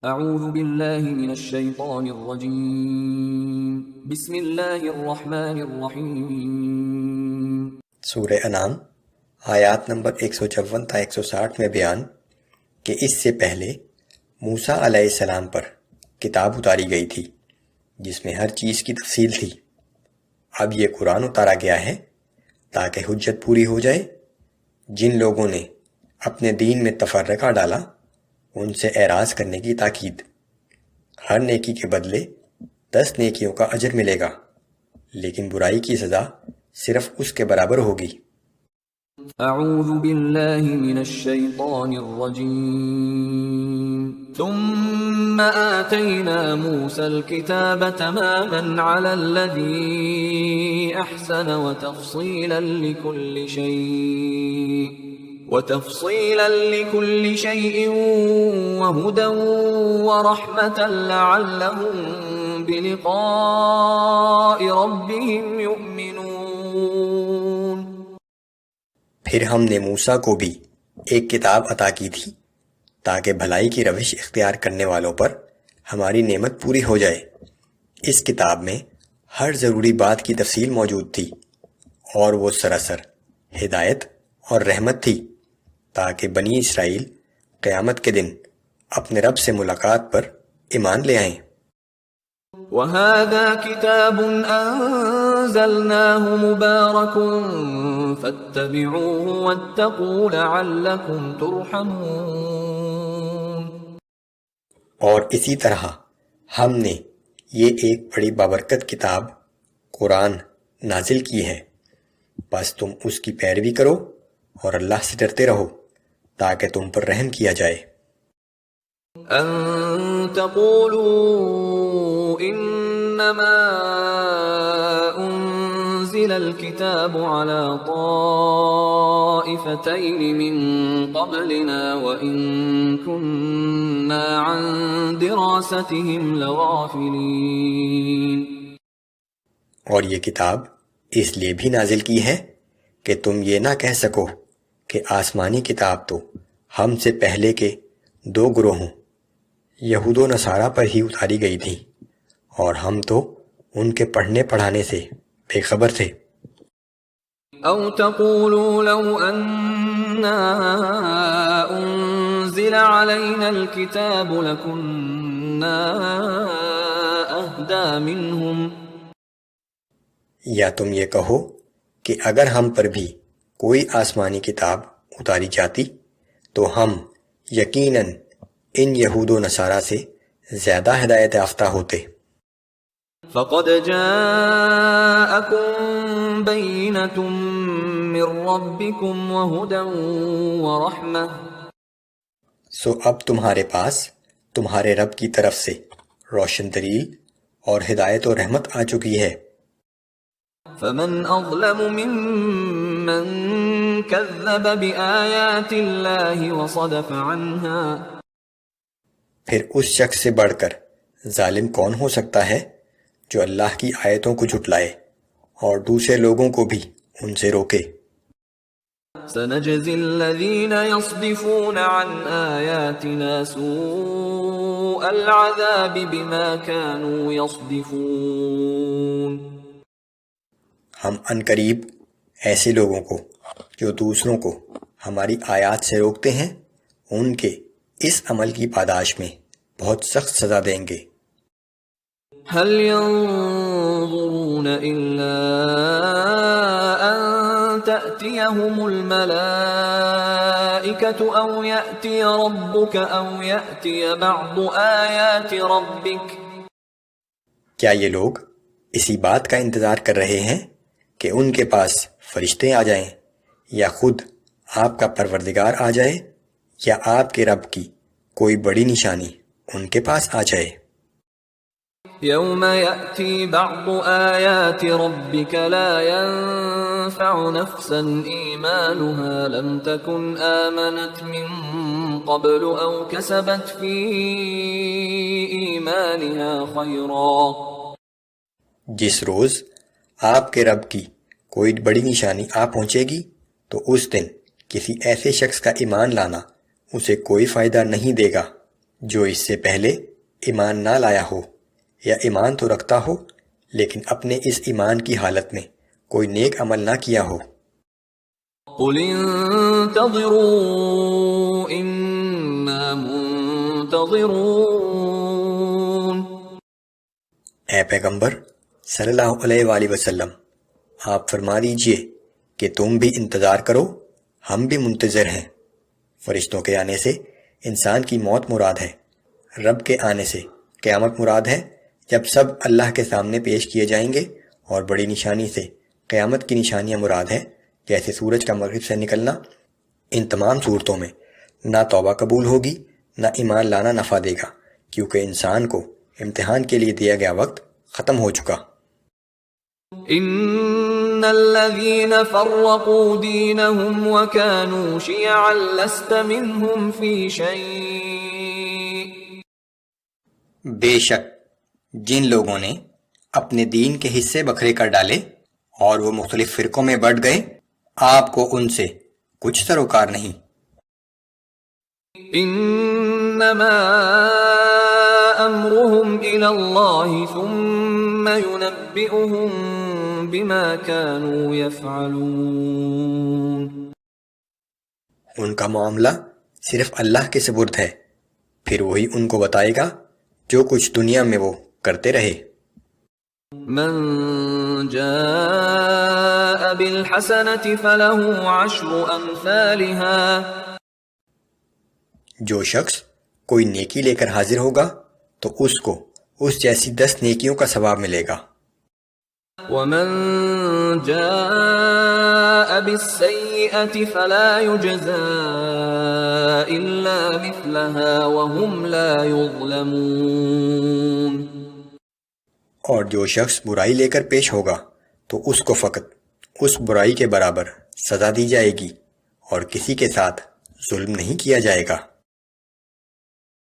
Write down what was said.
اعوذ باللہ من الشیطان الرجیم بسم اللہ الرحمن الرحیم۔ سورہ انعام آیات نمبر 154 تا 160 میں بیان کہ اس سے پہلے موسیٰ علیہ السلام پر کتاب اتاری گئی تھی جس میں ہر چیز کی تفصیل تھی۔ اب یہ قرآن اتارا گیا ہے تاکہ حجت پوری ہو جائے۔ جن لوگوں نے اپنے دین میں تفرقہ ڈالا ان سے اعراض کرنے کی تاکید۔ ہر نیکی کے بدلے 10 نیکیوں کا اجر ملے گا، لیکن برائی کی سزا صرف اس کے برابر ہوگی۔ اعوذ باللہ من الشیطان الرجیم ثم آتینا موسى الكتاب تماما على الذي احسن وتفصیلا لكل شيء وهدى ورحمة لعلهم بلقاء ربهم يؤمنون۔ پھر ہم نے موسیٰ کو بھی ایک کتاب عطا کی تھی تاکہ بھلائی کی روش اختیار کرنے والوں پر ہماری نعمت پوری ہو جائے۔ اس کتاب میں ہر ضروری بات کی تفصیل موجود تھی اور وہ سراسر ہدایت اور رحمت تھی تاکہ بنی اسرائیل قیامت کے دن اپنے رب سے ملاقات پر ایمان لے آئیں۔ وَهَذَا كِتَابٌ أَنزَلْنَاهُ مُبَارَكٌ فَاتَّبِعُوهُ وَاتَّقُوا لَعَلَّكُمْ تُرْحَمُونَ۔ اور اسی طرح ہم نے یہ ایک بڑی بابرکت کتاب قرآن نازل کی ہے، بس تم اس کی پیروی کرو اور اللہ سے ڈرتے رہو تاکہ تم پر رحم کیا جائے۔ أَن تَقُولُوا إِنَّمَا أُنزِلَ الْكِتَابُ عَلَى طَائِفَتَيْنِ مِن قَبْلِنَا وَإِن كُنَّا عَن دِرَاسَتِهِمْ لَغَافِلِينَ۔ اور یہ کتاب اس لیے بھی نازل کی ہے کہ تم یہ نہ کہہ سکو کہ آسمانی کتاب تو ہم سے پہلے کے 2 گروہوں یہود و نصارہ پر ہی اتاری گئی تھی اور ہم تو ان کے پڑھنے پڑھانے سے بے خبر تھے۔ او تقولوا لو اننا انزل علينا الكتاب لكنا اهدى منهم، یا تم یہ کہو کہ اگر ہم پر بھی کوئی آسمانی کتاب اتاری جاتی تو ہم یقیناً ان یہود و نصارہ سے زیادہ ہدایت یافتہ ہوتے۔ فقد جاءكم بينة من ربكم وهدى ورحمة، سو اب تمہارے پاس تمہارے رب کی طرف سے روشن دلیل اور ہدایت و رحمت آ چکی ہے۔ فمن اظلم ممن كذب بآيات الله وصدف عنها، پھر اس شخص سے بڑھ کر ظالم کون ہو سکتا ہے جو اللہ کی آیتوں کو جھٹلائے اور دوسرے لوگوں کو بھی ان سے روکے۔ سنجزي الذين يصدفون عن آياتنا سوء العذاب بما كانوا يصدفون، ہم عنقریب ایسے لوگوں کو جو دوسروں کو ہماری آیات سے روکتے ہیں ان کے اس عمل کی پاداش میں بہت سخت سزا دیں گے۔ هل ينظرون إلا أن تأتيهم الملائكة أو يأتي ربك أو يأتي بعض آيات ربك، کیا یہ لوگ اسی بات کا انتظار کر رہے ہیں کہ ان کے پاس فرشتے آ جائیں یا خود آپ کا پروردگار آ جائے یا آپ کے رب کی کوئی بڑی نشانی ان کے پاس آ جائے؟ يوم يأتي بعض آيات ربك لا ينفع نفسا إيمانها لم تكن آمنت من قبل أو كسبت في إيمانها خيرا، جس روز آپ کے رب کی کوئی بڑی نشانی آ پہنچے گی تو اس دن کسی ایسے شخص کا ایمان لانا اسے کوئی فائدہ نہیں دے گا جو اس سے پہلے ایمان نہ لایا ہو یا ایمان تو رکھتا ہو لیکن اپنے اس ایمان کی حالت میں کوئی نیک عمل نہ کیا ہو۔ قل انتظروا انا منتظرون۔ اے پیغمبر صلی اللہ علیہ وآلہ وسلم، آپ فرما دیجئے کہ تم بھی انتظار کرو، ہم بھی منتظر ہیں۔ فرشتوں کے آنے سے انسان کی موت مراد ہے، رب کے آنے سے قیامت مراد ہے، جب سب اللہ کے سامنے پیش کیے جائیں گے، اور بڑی نشانی سے قیامت کی نشانیاں مراد ہے، جیسے سورج کا مغرب سے نکلنا۔ ان تمام صورتوں میں نہ توبہ قبول ہوگی نہ ایمان لانا نفع دے گا، کیونکہ انسان کو امتحان کے لیے دیا گیا وقت ختم ہو چکا۔ ان الذين فرقوا دينهم وكانوا شيعا لست منهم في شيء۔ بے شک جن لوگوں نے اپنے دین کے حصے بکھرے کر ڈالے اور وہ مختلف فرقوں میں بٹ گئے، آپ کو ان سے کچھ سروکار نہیں۔ انما امرهم الى الله ثم ينبئهم بما كانوا يفعلون۔ ان کا معاملہ صرف اللہ کے سپرد ہے، پھر وہی ان کو بتائے گا جو کچھ دنیا میں وہ کرتے رہے۔ من جاء بالحسنة فله عشر امثالها۔ جو شخص کوئی نیکی لے کر حاضر ہوگا تو اس کو اس جیسی 10 نیکیوں کا ثواب ملے گا۔ ومن جاء بالسيئة فلا يجزى إلا مثلها وهم لا يظلمون۔ اور جو شخص برائی لے کر پیش ہوگا تو اس کو فقط اس برائی کے برابر سزا دی جائے گی اور کسی کے ساتھ ظلم نہیں کیا جائے گا۔